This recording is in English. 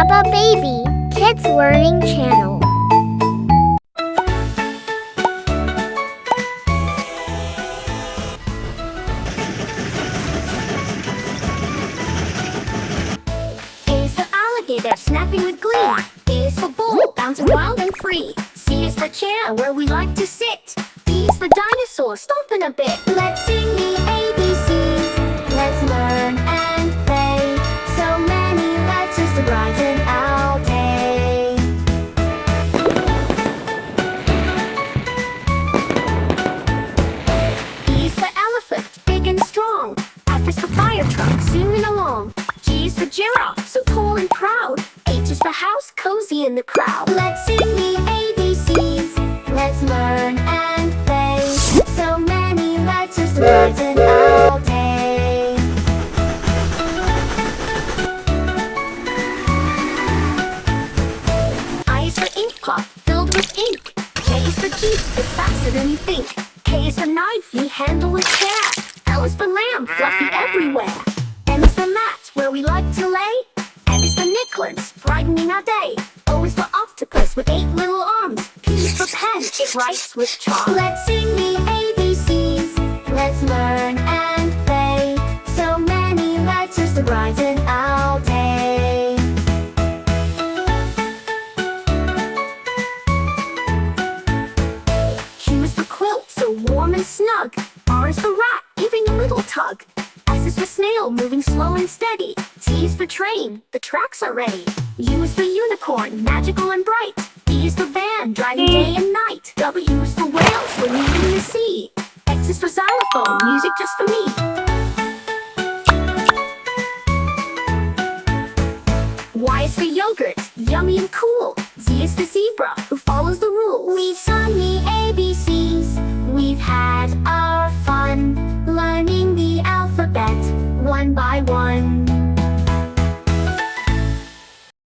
Papa Baby Kids Learning Channel. A is for alligator, snapping with glee. B is for bull, bouncing wild and free. C is for chair, where we like to sit. D is for dinosaur, stomping a bit. Let's sing the ABCs. Let's learn and play. So many letters to brighten our day. E is for elephant, big and strong. F is for fire truck, zooming along. G is for giraffe, so tall and proud. H is for house, cozy in the crowd. Let's sing the ABCs. Let's learn and play. So many letters to brighten our day. I is for ink pot, filled with ink. J is for jeep, it's faster than you think. K is for knife, we handle with care. L is for lamb, fluffy everywhere. M is for mat, where we like to lay. N is for Nicholas, brightening our day. O is for octopus with 8 little arms. P is for pen, it writes with charm. Let's sing the ABCs. Let's learn and play. So many letters to brighten our day. Q is for quilt, so warm and snug. R is for rat, giving a little tug. S is for snail, moving slow and steady. T is for train, the tracks are ready. U is for unicorn, magical and bright. V is for van, driving day and night. W is for whales, we're leaving the sea. X is for xylophone, music just for me. Y is for yogurt, yummy and cool. Z is for zebra, who follows the rules. We've sung the ABCs, we've had our fun, learning the alphabet one by one.